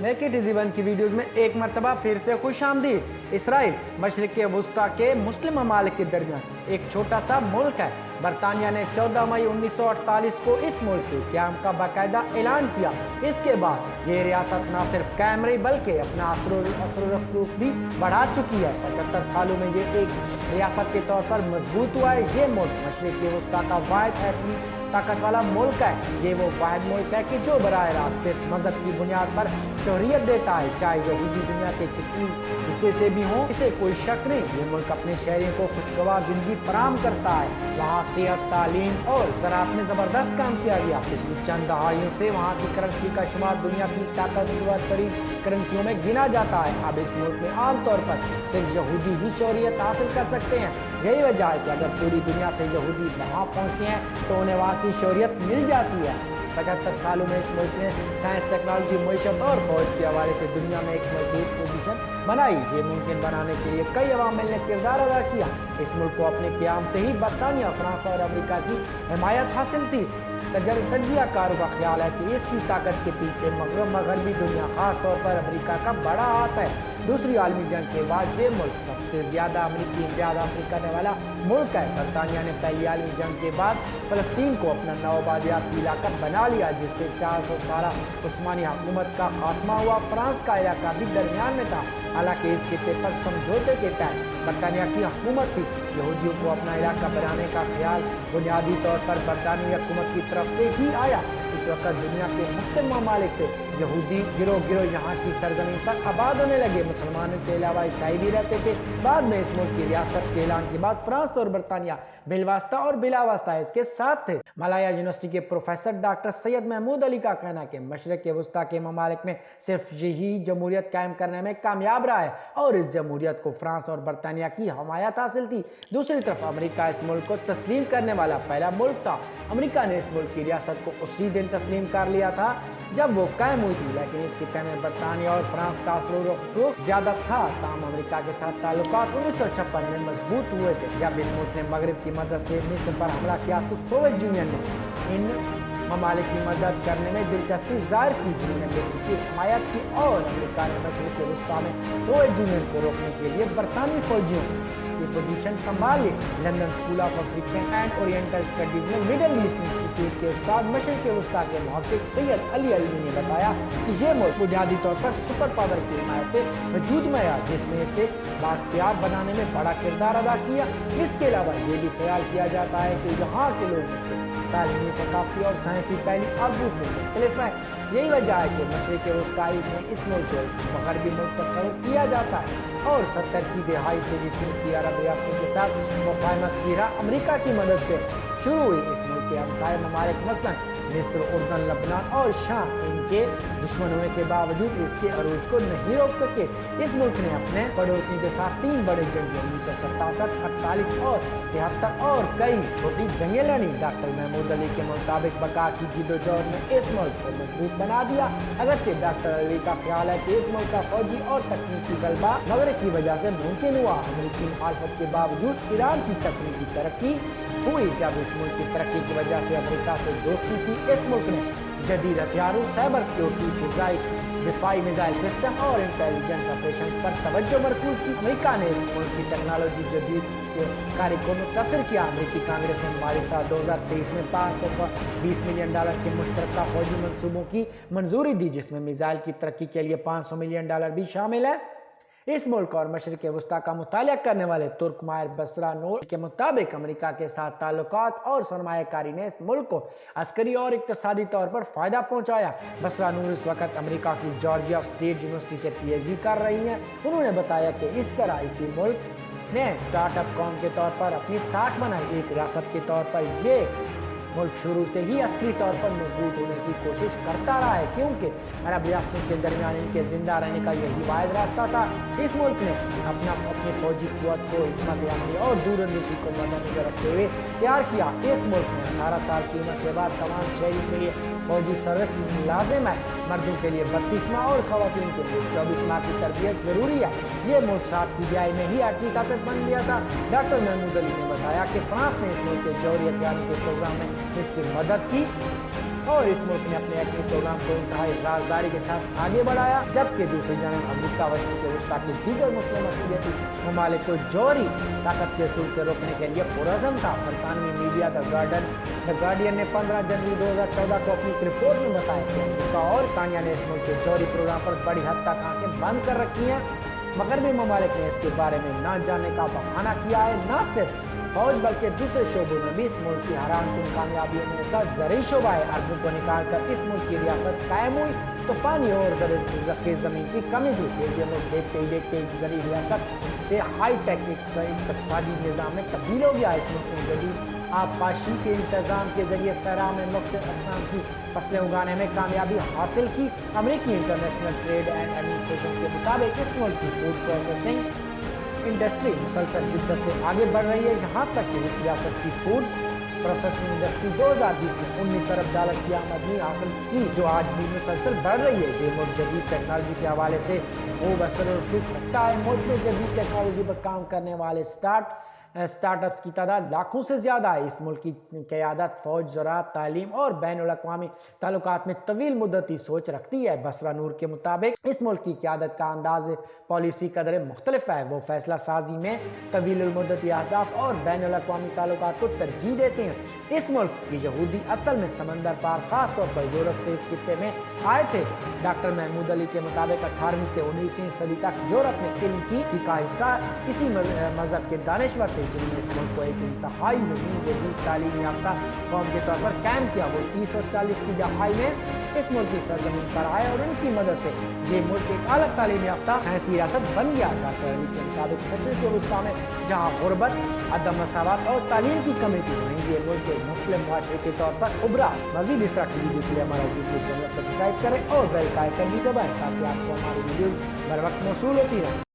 Make it easy one की videos में एक मरतबा फिर से खुश आमदीद। इसराइल मशरिक़ वुस्ता के मुस्लिम ममालिक के दरमियान एक छोटा सा मुल्क है। बरतानिया ने 14 मई 1948 को इस मुल्क के क़याम का बाकायदा ऐलान किया। इसके बाद ये रियासत न सिर्फ कायम रही बल्कि अपना असर रसूख भी बढ़ा चुकी है। 75 सालों में ये एक रियासत के तौर पर मजबूत हुआ है। ये मुल्क मशरिक़ वुस्ता का वाहिद एटमी ताकत वाला मुल्क है। ये वो वाहिद मुल्क है कि जो बराह रास्त सिर्फ मजहब की बुनियाद पर शहरियत देता है, चाहे यहूदी दुनिया के किसी हिस्से से भी हो। इसे कोई शक नहीं, ये मुल्क अपने शहरियों को खुशगवार जिंदगी फराहम करता है। वहाँ सेहत, तालीम और ज़राअत में ज़बरदस्त काम किया गया। पिछली चंद दहाइयों से वहाँ की करेंसी का शुमार दुनिया की ताकतवर तरीन करेंसियों में गिना जाता है। अब इस मुल्क में आमतौर पर सिर्फ यहूदी ही शहरियत हासिल कर सकते हैं। यही वजह है कि अगर पूरी दुनिया से यहूदी वहाँ पहुँचते हैं तो उन्हें वहाँ की शहरियत मिल जाती है। 75 सालों में इस मुल्क ने साइंस, टेक्नोलॉजी, मईशत और फौज के हवाले से दुनिया में एक मजबूत पोजीशन बनाई। ये मुमकिन बनाने के लिए कई अवामिल ने किरदार अदा किया। इस मुल्क को अपने क़याम से ही बरतानिया, फ्रांस और अमेरिका की हिमायत हासिल थी। तजिया कारों का ख्याल है कि इसकी ताकत के पीछे मगरबी दुनिया, खास तौर पर अमेरिका का बड़ा हाथ है। दूसरी आलमी जंग के बाद ये मुल्क सबसे ज़्यादा अमरीकी इम्तियाज़ हासिल करने वाला मुल्क है। बरतानिया ने पहली आलमी जंग के बाद फ़लस्तीन को अपना नौआबादियाती इलाका बना लिया, जिससे 400 साल उस्मानी हुकूमत का खात्मा हुआ। फ्रांस का इलाका भी दरमियान में था, हालांकि इस खित्ते पर समझौते के तहत बरतानिया की हुकूमत थी। यहूदियों को अपना इलाका बनाने का ख्याल बुनियादी तौर पर बरतानिया हुकूमत की तरफ से ही आया। इस वक्त दुनिया के मुख्तलिफ ममालिक से यहूदी गिरोह यहाँ की सरजमीन पर आबाद होने लगे। मुसलमानों के अलावा ईसाई भी रहते थे। बाद में इस मुल्क की रियासत के ऐलान के बाद फ्रांस और बरतानिया बिलवास्ता और बिलावास्ता इसके साथ थे। मलाया यूनिवर्सिटी के प्रोफेसर डॉक्टर सैयद महमूद अली का कहना है कि मशरिक़ वुस्ता के ममालिक में सिर्फ यही जमहूरियत कायम करने में कामयाब रहा है और इस जमहूरियत को फ्रांस और बरतानिया की हमायत हासिल थी। दूसरी तरफ अमेरिका इस मुल्क को तस्लीम करने वाला पहला मुल्क था। अमेरिका ने इस मुल्क की रियासत को उसी दिन तस्लीम कर लिया था जब वो कायम हुई थी, लेकिन इसके तय में बरतानिया और फ्रांस का असर रसूख ज्यादा था। ताहम अमेरिका के साथ ताल्लुकात 1956 में मजबूत हुए थे। जब इस मुल्क ने मगरब की मदद से मिस्र पर हमला किया तो सोवियत यूनियन ने इन ममालिक की मदद करने में दिलचस्पी जाहिर की, जिन्होंने मिस्र की हिमायत की और अमेरिका ने मशरिक़ वुस्ता में सोवियत यूनियन को रोकने के लिए बरतानवी फौजियों की पोजीशन संभाल ली। London school of African and Oriental studies में मिडल ईस्ट इंस्टीट्यूट के उस्ताद मशरिक़ वुस्ता के मुहक्किक सैयद अली अलवी ने बताया कि ये मुल्क बुनियादी तौर पर सुपर पावर की हिमायत से वजूद में आया, जिसमें इसे बाख्तियार बनाने में बड़ा किरदार अदा किया। इसके अलावा ये भी ख्याल किया जाता है कि यहाँ के लोगों के तालीमी, सकाफती और साइंसी पहली आगू से मुख्तलिफ है। यही वजह है कि मशरिक़ वुस्ता में इस मुल्क को मगरबी मुल्क तस्वर किया जाता है और 70 की दहाई से जिस मुल्क की अरब रियासतों के साथ मुफाहमत की राह अमेरिका की मदद से शुरू हुई। इस मुल्क के हमसाय ममालिक मसलन मिस्र, उर्दन, लबनान और शाम इनके दुश्मन होने के बावजूद इसके अरूज को नहीं रोक सके। इस मुल्क ने अपने पड़ोसियों के साथ 3 बड़े जंगें 1967, 48 और 73 और कई छोटी जंगें लड़ी। डॉक्टर महमूद अली के मुताबिक बका की जिदोजहद ने इस मुल्क को मजबूत बना दिया। अगरचे डॉक्टर अली का ख्याल है कि इस मुल्क का फौजी और तकनीकी गलबा मगरब की वजह से मुमकिन हुआ। अमेरिकी मुखालफत के बावजूद ईरान की तकनीकी तरक्की हुई। जब इस मुल्क की तरक्की की वजह से अमेरिका से दोस्ती की, इस मुल्क ने जदीद हथियारों, साइबर सिक्योरिटी, फिजाई दिफाई मिसाइल सिस्टम और इंटेलिजेंस ऑपरेशन पर तवज्जो मरकूज की। अमेरिका ने इस मुल्क की टेक्नोलॉजी जदीद के कार्य को मुतासर किया। अमेरिकी कांग्रेस ने हमारे साथ 2023 में $520 मिलियन के मुश्तरका फौजी मंसूबों की मंजूरी दी, जिसमें मिसाइल की तरक्की के लिए $500 मिलियन भी शामिल है। इस मुल्क और मशरिक़ वुस्ता का मुतालिया करने वाले तुर्क माहिर बसरा नूर के मुताबिक अमेरिका के साथ ताल्लुकात और सरमायाकारी ने इस मुल्क को अस्करी और इक़्तिसादी तौर पर फ़ायदा पहुंचाया। बसरा नूर इस वक्त अमेरिका की जॉर्जिया स्टेट यूनिवर्सिटी से PhD कर रही हैं। उन्होंने बताया कि इस तरह इसी मुल्क ने स्टार्टअप कौम के तौर पर अपनी साख बनाई। एक रियासत के तौर पर ये मुल्क शुरू से ही अस्करी तौर पर मजबूत होने की कोशिश करता रहा है, क्योंकि अरब रियासतों के दरमियान इनके जिंदा रहने का यही वाहिद रास्ता था। इस मुल्क ने अपनी फौजी कुव्वत को हिकमत अमली और दूरंदेशी को मद्देनजर रखते हुए तैयार किया। इस मुल्क में 18 साल की उम्र के बाद तमाम शहरी के लिए फौजी सर्विस लाजिम है। मर्दों के लिए 32 माह और खवातीन के लिए 24 माह की तरबियत जरूरी है। ये मुल्क 7 की दिहाई में ही आठवीं ताकत बन गया था। डॉक्टर महमूद अली ने बताया कि फ्रांस ने इस मुल्क के जौहरी हथियारों के प्रोग्राम में इसकी मदद की और इस मुल्क ने अपने एटमी प्रोग्राम को इंतहाई राजदारी के साथ आगे बढ़ाया, जबकि दूसरी जानब अमेरिका मशरिक़ वस्ता के दीगर मुस्लिम अक़लियती ममालिक को जौहरी ताकत के असूल से रोकने के लिए पुरअज़्म था। बरतानवी मीडिया द गार्डियन ने 15 जनवरी 2014 को अपनी रिपोर्ट में बताया कि अमेरिका और बरतानिया ने इस मुल्क के जौहरी प्रोग्राम पर बड़ी हद तक आंखें बंद कर रखी हैं। मगरबी ममालिक ने इसके बारे में न जानने का बहाना किया है। न सिर्फ फौज बल्कि दूसरे शोबों में भी इस मुल्क की हैरानकुन कामयाबियों में इसका ज़रई शोबा है। अरबों को निकाल कर इस मुल्क की रियासत कायम हुई तो पानी और ज़मीन की कमी थी। ये लोग देखते ही देखते ज़रिए रियासत से हाई टेक इक़्तिसादी निज़ाम में तब्दील हो गया। इस मुल्क में जदीद आबपाशी के इंतज़ाम के ज़रिए सहरा में मुख्तलिफ़ अक़साम की फसलें उगाने में कामयाबी हासिल की। अमेरिकी इंटरनेशनल ट्रेड एंड एडमिनिस्ट्रेशन के मुताबिक इस मुल्क की फूड प्रोसेसिंग इंडस्ट्री मुसलसल जिद्दत से आगे बढ़ रही है। यहाँ तक कि इस रियासत की फूड प्रोसेसिंग इंडस्ट्री 2020 में $19 अरब की आमदनी हासिल की, जो आज भी मुसलसल बढ़ रही है। ये मुल्क जदीद टेक्नोलॉजी के हवाले से खूब असर और रुख रखता है। मुल्क में जदीद टेक्नोलॉजी पर काम करने वाले स्टार्टअप्स की तादाद लाखों से ज़्यादा है। इस मुल्क की क़यादत फ़ौज, ज़राअत, तालीम और बैनुल-अक़वामी ताल्लुकात में तवील मुद्दती सोच रखती है। बसरा नूर के मुताबिक इस मुल्क की क़यादत का अंदाज़ पॉलिसी कदर मुख्तलिफ है। वो फैसला साजी में तवील मुद्दती अहदाफ और बैनुल-अक़वामी ताल्लुकात को तरजीह देते हैं। इस मुल्क की यहूदी असल में समंदर पार ख़ास तौर पर यूरोप से इस खित्ते में आए थे। डॉक्टर महमूद अली के मुताबिक 18वीं से 19वीं सदी तक यूरोप में इल्म की का हिस्सा इसी मज़हब के दानिश्वर थे, जिन्होंने इस मुल्क को एक इंतहाई जदीद तालीम याफ्ता कौम के तौर पर कायम किया। वो 30 और 40 की दहाई में इस मुल्क की सरजमीन पर आए और उनकी मदद से ये मुल्क एक अलग तालीम याफ्ता ऐसी रियासत बन गया। डॉक्टर अली के मुताबिक मशरिक़ वस्ता में जहाँ गुरबत, अदम मसावत और तालीम की कमी थी, वहीं ये मुल्क एक मुस्लिम मुआशरे के तौर पर उभरा। मज़ीद इस तरह की वीडियो के लिए हमारा यूट्यूब चैनल सब्सक्राइब करें और बेल का आइकन भी दबाएं ताकि आपको हमारी वीडियो बर वक्त मौसूल होती रहे।